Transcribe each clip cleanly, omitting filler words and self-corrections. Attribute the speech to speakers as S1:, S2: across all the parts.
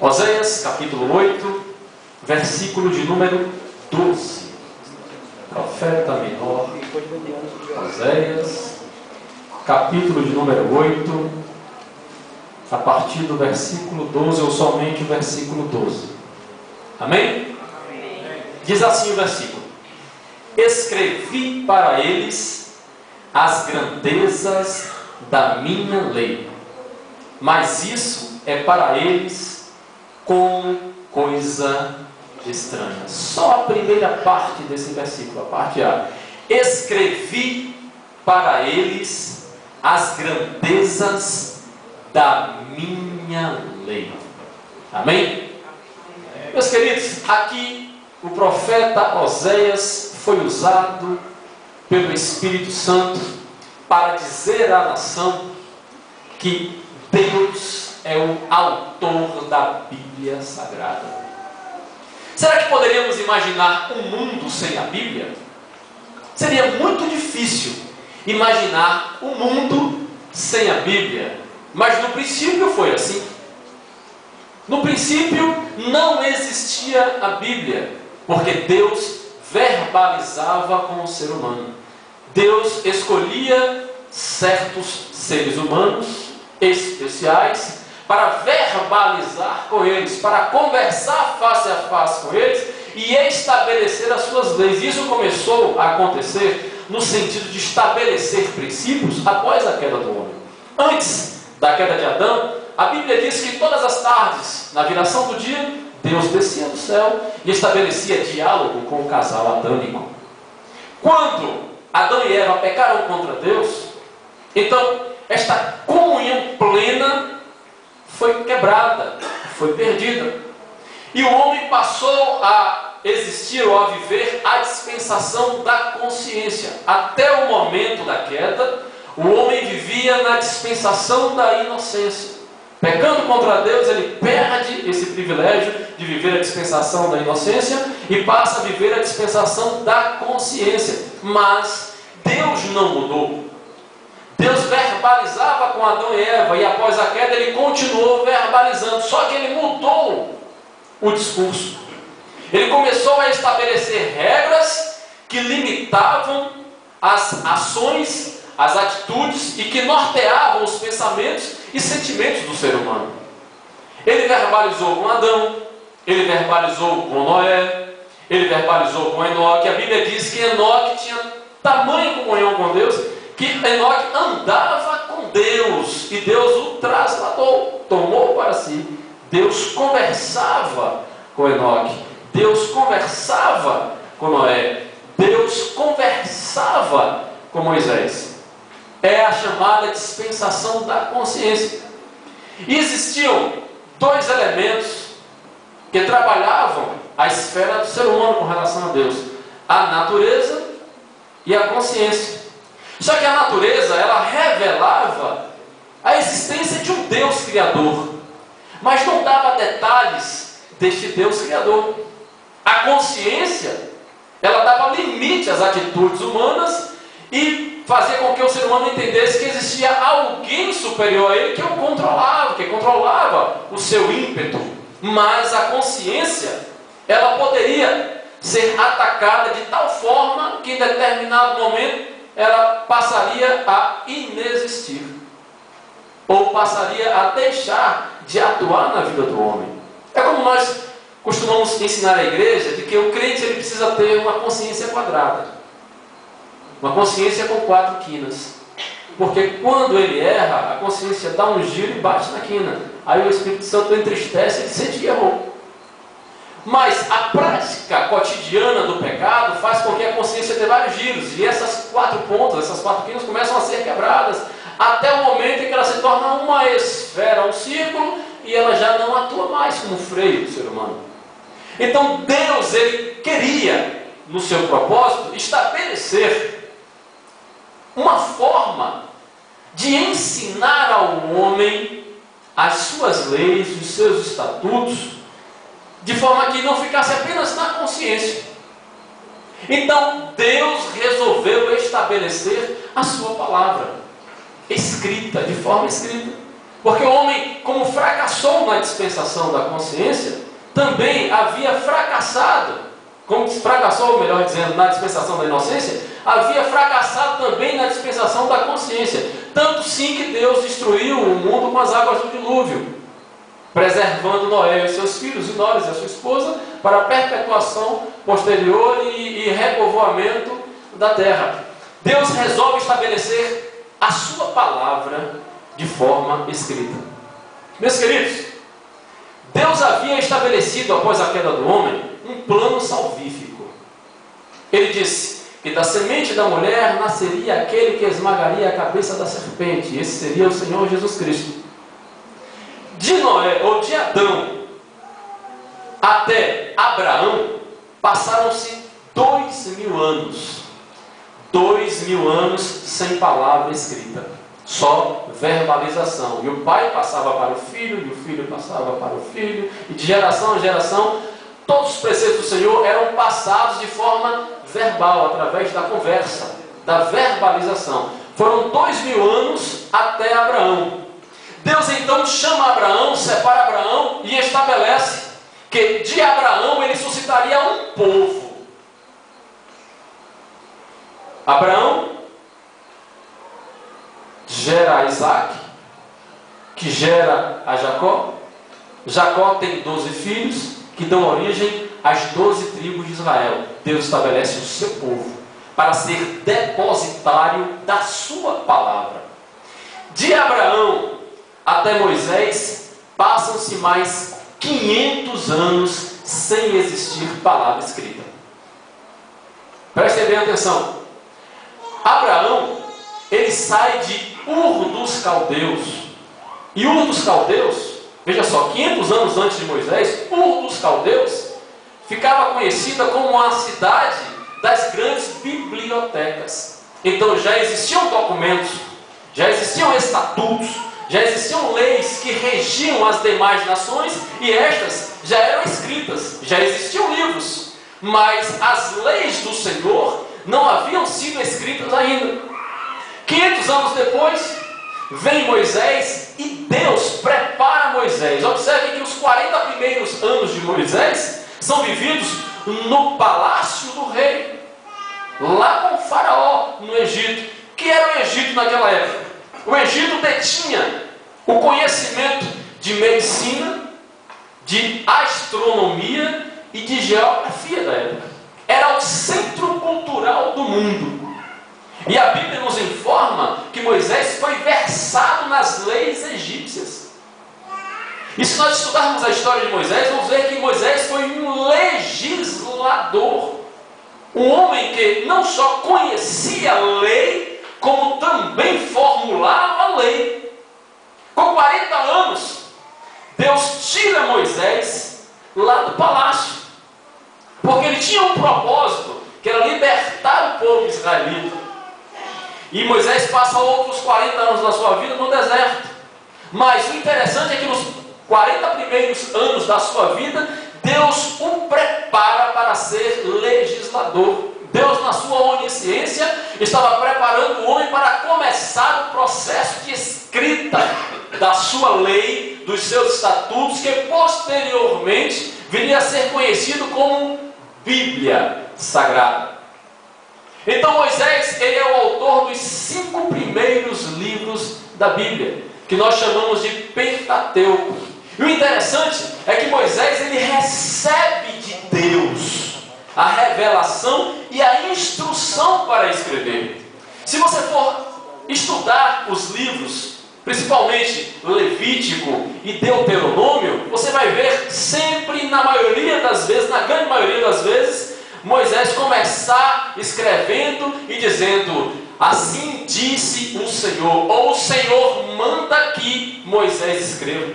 S1: Oséias, capítulo 8, versículo de número 12. Profeta menor, Oséias, capítulo de número 8, a partir do versículo 12, ou somente o versículo 12. Amém? Diz assim o versículo: escrevi para eles as grandezas da minha lei, mas isso é para eles como coisa estranha. Só a primeira parte desse versículo, a parte A. Escrevi para eles as grandezas da minha lei. Amém? Meus queridos, aqui o profeta Oséias foi usado pelo Espírito Santo para dizer à nação que Deus é o autor da Bíblia Sagrada. Será que poderíamos imaginar um mundo sem a Bíblia? Seria muito difícil imaginar um mundo sem a Bíblia. Mas no princípio foi assim. No princípio não existia a Bíblia, porque Deus verbalizava com o ser humano. Deus escolhia certos seres humanos especiais para verbalizar com eles, para conversar face a face com eles e estabelecer as suas leis. Isso começou a acontecer no sentido de estabelecer princípios após a queda do homem. Antes da queda de Adão, a Bíblia diz que todas as tardes, na viração do dia, Deus descia do céu e estabelecia diálogo com o casal adâmico. Quando Adão e Eva pecaram contra Deus, então esta comunhão plena foi quebrada, foi perdida. E o homem passou a existir ou a viver a dispensação da consciência. Até o momento da queda, o homem vivia na dispensação da inocência. Pecando contra Deus, ele perde esse privilégio de viver a dispensação da inocência e passa a viver a dispensação da consciência. Mas Deus não mudou. Deus verbalizava com Adão e Eva, e após a queda ele continuou verbalizando, só que ele mudou o discurso. Ele começou a estabelecer regras que limitavam as ações, as atitudes e que norteavam os pensamentos e sentimentos do ser humano. Ele verbalizou com Adão, ele verbalizou com Noé, ele verbalizou com Enoque. A Bíblia diz que Enoque tinha tamanha comunhão com Deus, que Enoque andava com Deus, e Deus o trasladou, tomou para si. Deus conversava com Enoque, Deus conversava com Noé, Deus conversava com Moisés. É a chamada dispensação da consciência. E existiam dois elementos que trabalhavam a esfera do ser humano com relação a Deus: a natureza e a consciência. Só que a natureza, ela revelava a existência de um Deus criador, mas não dava detalhes deste Deus criador. A consciência, ela dava limite às atitudes humanas e fazia com que o ser humano entendesse que existia alguém superior a ele que o controlava, que controlava o seu ímpeto. Mas a consciência, ela poderia ser atacada de tal forma que em determinado momento ela passaria a inexistir, ou passaria a deixar de atuar na vida do homem. É como nós costumamos ensinar à igreja, de que o crente ele precisa ter uma consciência quadrada, uma consciência com 4 quinas, porque quando ele erra, a consciência dá um giro e bate na quina, aí o Espírito Santo entristece e sente que errou. Mas a prática cotidiana do pecado faz com que a consciência tenha vários giros, e essas 4 pontas, essas 4 quinas começam a ser quebradas, até o momento em que ela se torna uma esfera, um círculo, e ela já não atua mais como freio do ser humano. Então Deus, ele queria, no seu propósito, estabelecer uma forma de ensinar ao homem as suas leis, os seus estatutos, de forma que não ficasse apenas na consciência. Então Deus resolveu estabelecer a sua palavra, escrita, de forma escrita. Porque o homem, como fracassou na dispensação da consciência, também havia fracassado, como fracassou, melhor dizendo, na dispensação da inocência, havia fracassado também na dispensação da consciência. Tanto sim que Deus destruiu o mundo com as águas do dilúvio, preservando Noé e seus filhos, e Noras e a sua esposa, para a perpetuação posterior e repovoamento da terra. Deus resolve estabelecer a sua palavra de forma escrita. Meus queridos, Deus havia estabelecido, após a queda do homem, um plano salvífico. Ele disse que da semente da mulher nasceria aquele que esmagaria a cabeça da serpente. Esse seria o Senhor Jesus Cristo. De Noé, ou de Adão, até Abraão, passaram-se 2000 anos. 2000 anos sem palavra escrita, só verbalização. E o pai passava para o filho, e o filho passava para o filho, e de geração em geração, todos os preceitos do Senhor eram passados de forma verbal, através da conversa, da verbalização. Foram 2000 anos até Abraão. Deus então chama Abraão, separa Abraão e estabelece que de Abraão ele suscitaria um povo. Abraão gera a Isaac, que gera a Jacó. Jacó tem 12 filhos, que dão origem às 12 tribos de Israel. Deus estabelece o seu povo para ser depositário da sua palavra. De Abraão até Moisés, passam-se mais 500 anos sem existir palavra escrita. Prestem bem atenção. Abraão, ele sai de Ur dos Caldeus. E Ur dos Caldeus, veja só, 500 anos antes de Moisés, Ur dos Caldeus ficava conhecida como a cidade das grandes bibliotecas. Então já existiam documentos, já existiam estatutos, já existiam leis que regiam as demais nações, e estas já eram escritas, já existiam livros, mas as leis do Senhor não haviam sido escritas ainda. 500 anos depois, vem Moisés e Deus prepara Moisés. Observe que os 40 primeiros anos de Moisés são vividos no palácio do rei, lá com o faraó no Egito. Que era o Egito naquela época? O Egito detinha o conhecimento de medicina, de astronomia e de geografia da época. Era o centro cultural do mundo. E a Bíblia nos informa que Moisés foi versado nas leis egípcias. E se nós estudarmos a história de Moisés, vamos ver que Moisés foi um legislador. Um homem que não só conhecia a lei, como também formulava a lei. Com 40 anos, Deus tira Moisés lá do palácio, porque ele tinha um propósito, que era libertar o povo israelita. E Moisés passa outros 40 anos da sua vida no deserto. Mas o interessante é que nos 40 primeiros anos da sua vida, Deus o prepara para ser legislador. Deus, na sua onisciência, estava preparando o homem para começar o processo de escrita da sua lei, dos seus estatutos, que posteriormente viria a ser conhecido como Bíblia Sagrada. Então Moisés, ele é o autor dos 5 primeiros livros da Bíblia, que nós chamamos de Pentateuco. E o interessante é que Moisés, ele recebe de Deus a revelação e a instrução para escrever. Se você for estudar os livros, principalmente Levítico e Deuteronômio, você vai ver sempre, na maioria das vezes, na grande maioria das vezes, Moisés começar escrevendo e dizendo: assim disse o Senhor, ou o Senhor manda que Moisés escreva.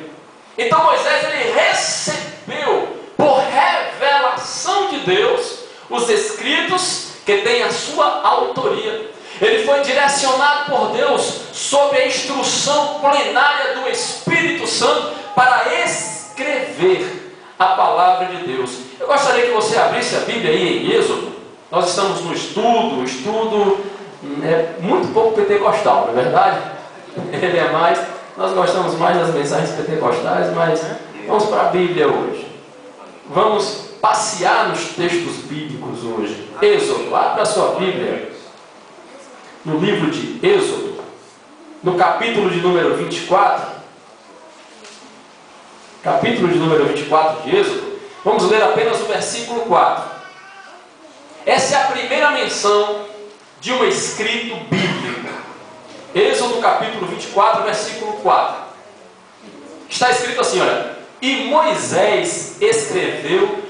S1: Então Moisés, ele recebeu por revelação de Deus os escritos que têm a sua autoria. Ele foi direcionado por Deus sob a instrução plenária do Espírito Santo para escrever a palavra de Deus. Eu gostaria que você abrisse a Bíblia aí em Êxodo. Nós estamos no estudo é muito pouco pentecostal, não é verdade? Ele é mais Nós gostamos mais das mensagens pentecostais, mas vamos para a Bíblia hoje. Vamos passear nos textos bíblicos hoje. Êxodo, abra a sua Bíblia no livro de Êxodo, no capítulo de número 24. Capítulo de número 24 de Êxodo. Vamos ler apenas o versículo 4. Essa é a primeira menção de um escrito bíblico. Êxodo capítulo 24, versículo 4. Está escrito assim, olha: e Moisés escreveu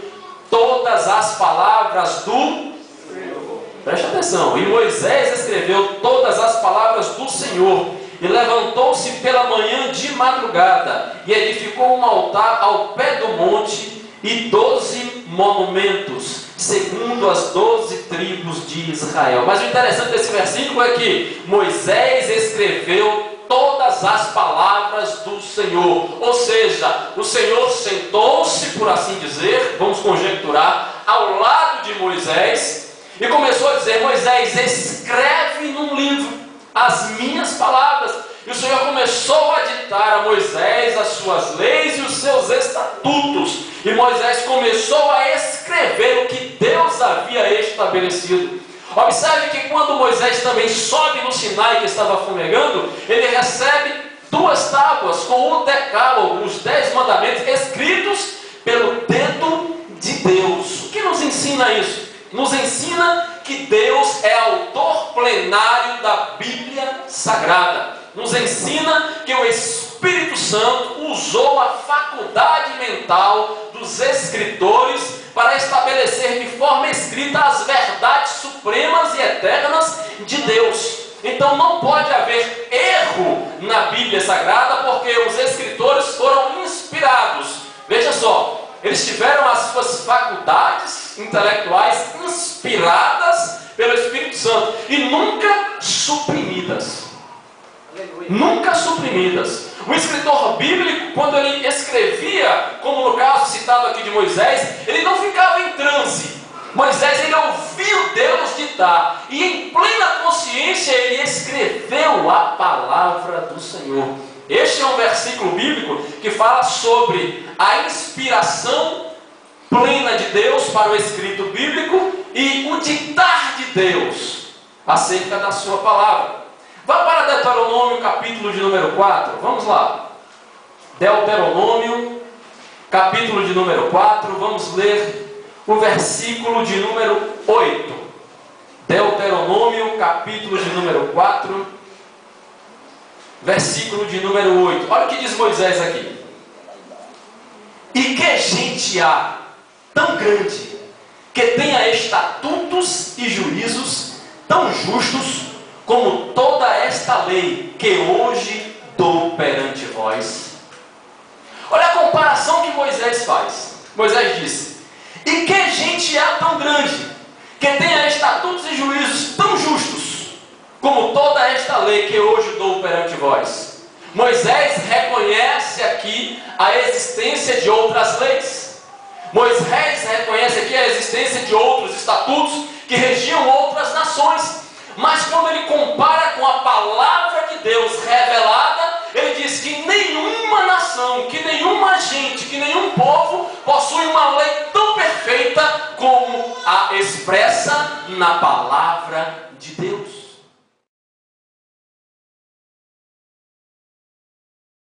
S1: todas as palavras do Senhor. Preste atenção. E Moisés escreveu todas as palavras do Senhor, e levantou-se pela manhã de madrugada, e edificou um altar ao pé do monte, e 12 monumentos, segundo as 12 tribos de Israel. Mas o interessante desse versículo é que Moisés escreveu todas as palavras do Senhor. Ou seja, o Senhor sentou-se, por assim dizer, vamos conjecturar, ao lado de Moisés, e começou a dizer: Moisés, escreve num livro as minhas palavras. E o Senhor começou a ditar a Moisés as suas leis e os seus estatutos. E Moisés começou a escrever o que Deus havia estabelecido. Observe que quando Moisés também sobe no Sinai, que estava fumegando, ele recebe 2 tábuas com o decálogo, os 10 mandamentos escritos pelo dedo de Deus. O que nos ensina isso? Nos ensina que Deus é autor plenário da Bíblia Sagrada. Nos ensina que o Espírito Santo usou a faculdade mental dos escritores para estabelecer de forma escrita as verdades supremas e eternas de Deus. Então não pode haver erro na Bíblia Sagrada, porque os escritores foram inspirados. Veja só, eles tiveram as suas faculdades intelectuais inspiradas pelo Espírito Santo e nunca suprimidas. Nunca suprimidas. O escritor bíblico, quando ele escrevia, como no caso citado aqui de Moisés, ele não ficava em transe. Moisés, ele ouviu Deus ditar, e em plena consciência ele escreveu a palavra do Senhor. Este é um versículo bíblico que fala sobre a inspiração plena de Deus para o escrito bíblico e o ditar de Deus acerca da sua palavra. Vá para Deuteronômio, capítulo de número 4. Vamos lá. Deuteronômio, capítulo de número 4. Vamos ler o versículo de número 8. Deuteronômio, capítulo de número 4, versículo de número 8. Olha o que diz Moisés aqui. E que gente há tão grande, que tenha estatutos e juízos tão justos, como toda esta lei que hoje dou perante vós. Olha a comparação que Moisés faz. Moisés disse: e que gente há tão grande, que tenha estatutos e juízos tão justos, como toda esta lei que hoje dou perante vós. Moisés reconhece aqui a existência de outras leis. Moisés reconhece aqui a existência de outros estatutos que regiam outras nações. Mas quando ele compara com a palavra de Deus revelada, ele diz que nenhuma nação, que nenhuma gente, que nenhum povo possui uma lei tão perfeita como a expressa na palavra de Deus.